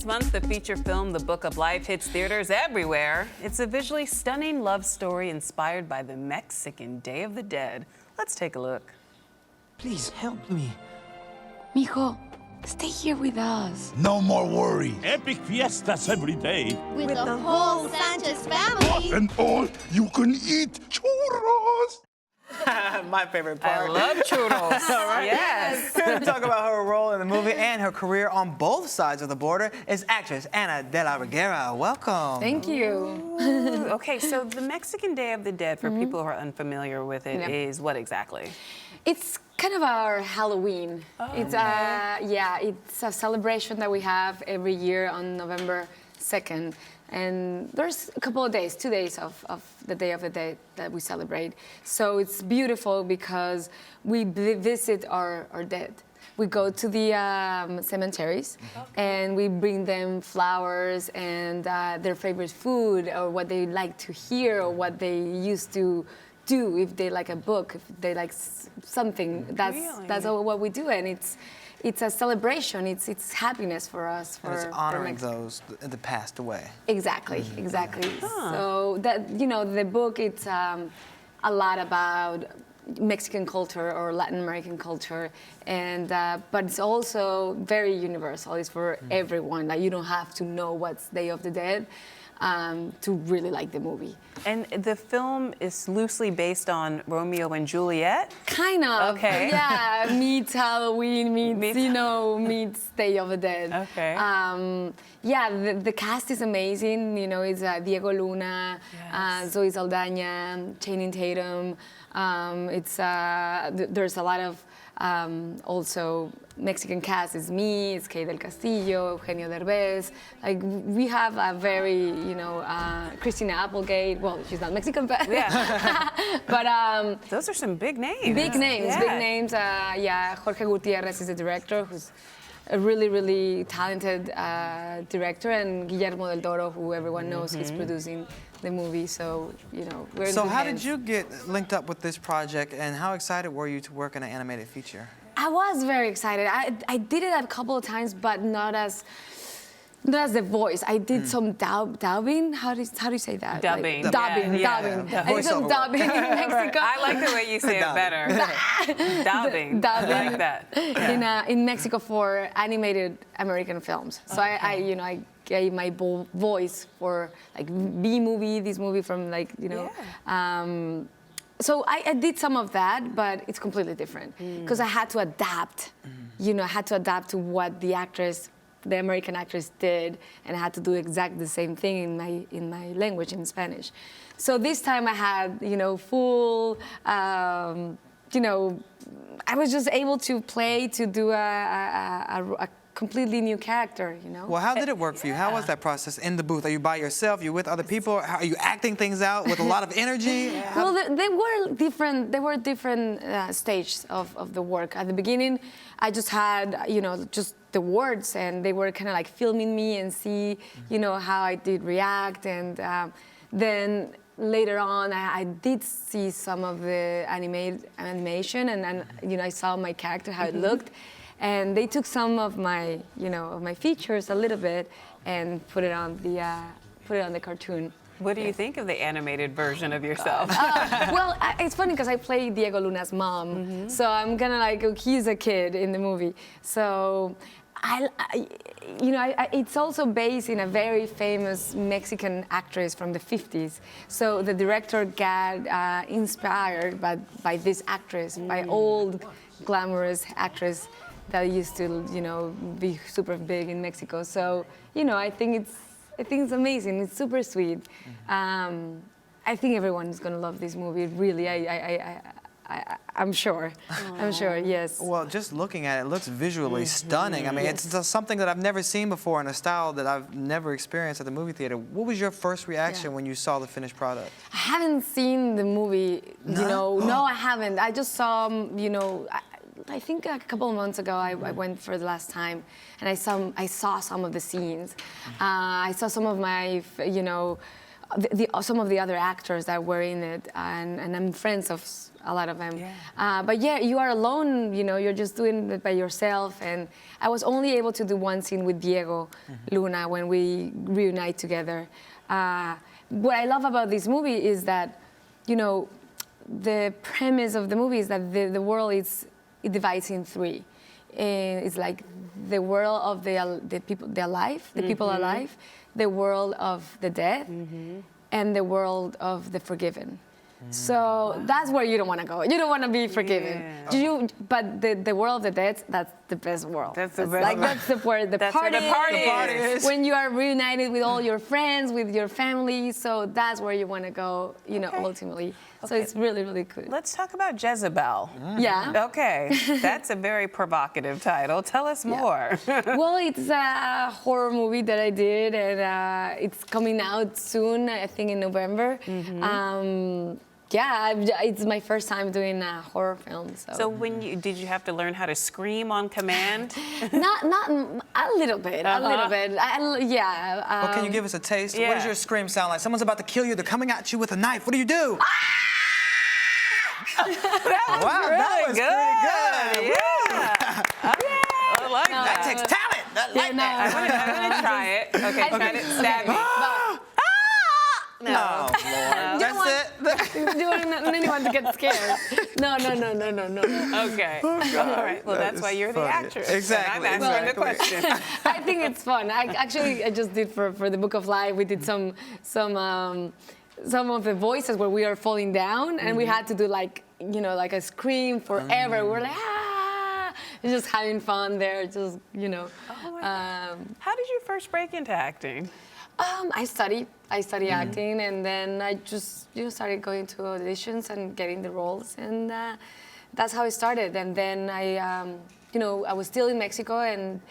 Next month, the feature film The Book of Life hits theaters everywhere. It's a visually stunning love story inspired by the Mexican Day of the Dead. Let's take a look. Please help me. Mijo, stay here with us. No more worries. Epic fiestas every day. With the whole Sanchez family. And all you can eat churros. My favorite part. I love churros. Right? Yes. Here to talk about her role in the movie and her career on both sides of the border is actress Ana de la Reguera. Welcome. Thank you. Okay, so the Mexican Day of the Dead, for people who are unfamiliar with it, is what exactly? It's kind of our Halloween. It's it's a celebration that we have every year on November 2nd. And there's a couple of days, 2 days of the Day of the Dead that we celebrate. So it's beautiful because we visit our dead. We go to the cemeteries and we bring them flowers and their favorite food or what they like to hear or what they used to do, if they like a book, if they like something. That's all what we do, and it's a celebration. It's happiness for us. And it's honoring those that passed away. Exactly. So that the book, it's a lot about Mexican culture or Latin American culture, and but it's also very universal. It's for everyone. Like you don't have to know what's Day of the Dead to really like the movie. And the film is loosely based on Romeo and Juliet? Kind of. Okay. Yeah, meets Halloween, meets Day of the Dead. Okay. The cast is amazing. It's Diego Luna, Zoe Saldana, Channing Tatum. There's a lot of also Mexican cast. It's me, it's Kay del Castillo, Eugenio Derbez. Like we have a very, Christina Applegate. Well, she's not Mexican, but but those are some big names. Big names. Jorge Gutierrez is the director, who's a really, really talented director, and Guillermo del Toro, who everyone knows, he's producing the movie. So we're. So how did you get linked up with this project, and how excited were you to work in an animated feature? I was very excited. I did it a couple of times, but not as the voice. I did some dubbing. How do you say that? Dubbing. Like, dubbing. Yeah. I did some dubbing in Mexico. I like the way you say it better. Dubbing. Dubbing. I like that. In Mexico for animated American films. So I gave my voice for like B-movie, this movie from so I did some of that, but it's completely different because I had to adapt. I had to adapt to what the American actress did, and I had to do exactly the same thing in my language, in Spanish. So this time I had full. I was just able to do a completely new character, Well, how did it work for you? How was that process in the booth? Are you by yourself? Are you with other people? Are you acting things out with a lot of energy? Well, they were different. There were different stages of the work. At the beginning, I just had, just the words, and they were kind of like filming me and see, how I did react. And then later on, I did see some of the animation, and I saw my character, how it looked. And they took some of my, of my features a little bit and put it on the cartoon. What do you think of the animated version of yourself? Well, it's funny because I play Diego Luna's mom, so I'm kind of like he's a kid in the movie. So, it's also based in a very famous Mexican actress from the 50s. So the director got inspired by this actress, by old glamorous actress that used to, be super big in Mexico. So, I think it's amazing. It's super sweet. I think everyone is gonna love this movie. Really, I'm sure. Aww. I'm sure. Yes. Well, just looking at it, it looks visually stunning. I mean, it's just something that I've never seen before in a style that I've never experienced at the movie theater. What was your first reaction when you saw the finished product? I haven't seen the movie. No, I haven't. I just saw, I think a couple of months ago I went for the last time, and I saw some of the scenes. I saw some of my, some of the other actors that were in it, and I'm friends of a lot of them. Yeah. But yeah, you are alone, you're just doing it by yourself. And I was only able to do one scene with Diego Luna when we reunite together. What I love about this movie is that, the premise of the movie is that the world it divides in three. And it's like the world of the people, the alive, the people alive, the world of the dead, and the world of the forgiven. So that's where you don't want to go. You don't want to be forgiven. Yeah. But the world of the dead, that's the best world. That's the best. That's where the That's party where the party is. is. When you are reunited with all your friends, with your family. So that's where you want to go, ultimately. So it's really, really cool. Let's talk about Jezebel. Yeah. Okay, that's a very provocative title. Tell us more. Well, it's a horror movie that I did, and it's coming out soon, I think in November. It's my first time doing a horror film. So did you have to learn how to scream on command? Not a little bit, a little bit. Well, can you give us a taste? Yeah. What does your scream sound like? Someone's about to kill you. They're coming at you with a knife. What do you do? That was pretty good. Yeah. I like that. That takes talent. I'm gonna try it. Okay, try to stab me. No, Lord. That's it. You don't want anyone to get scared. No. Okay. All right. Well, that's why you're the funny. actress. Exactly. And I'm answering the question. I think it's fun. I just did for the Book of Life. We did some of the voices where we are falling down, and we had to do like a scream forever. We're like just having fun there. Just Oh my God. How did you first break into acting? I studied acting, and then I just started going to auditions and getting the roles, and that's how it started. And then I was still in Mexico, and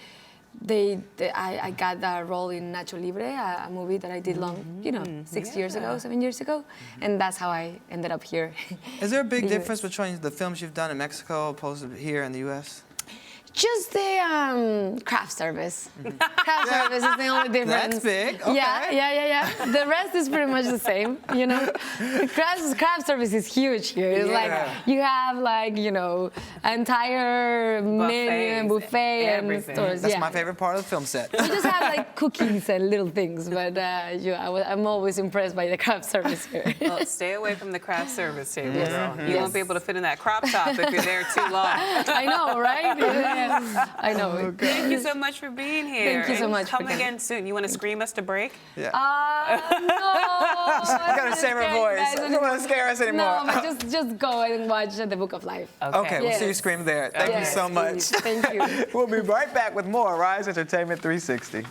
I got that role in Nacho Libre, a movie that I did 7 years ago, and that's how I ended up here. Is there a big The difference between the films you've done in Mexico opposed to here in the U.S.? Just the craft service. Craft service is the only difference. That's big. Okay. Yeah. The rest is pretty much the same, The craft service is huge here. It's like you have entire menu and buffet and everything. stores. That's my favorite part of the film set. We just have like cookies and little things, but I'm always impressed by the craft service here. Well, stay away from the craft service table, girl. You won't be able to fit in that crop top if you're there too long. I know, right? Yeah. I know. Thank you so much for being here. Thank you so much for Come coming. again soon. You want to scream us to break? Yeah. No. You gotta save her voice. You don't want to scare us anymore. No, but just go and watch The Book of Life. Okay, we'll see you Yes. scream there. Thank you Yes, so much. please. Thank you. We'll be right back with more Rise Entertainment 360.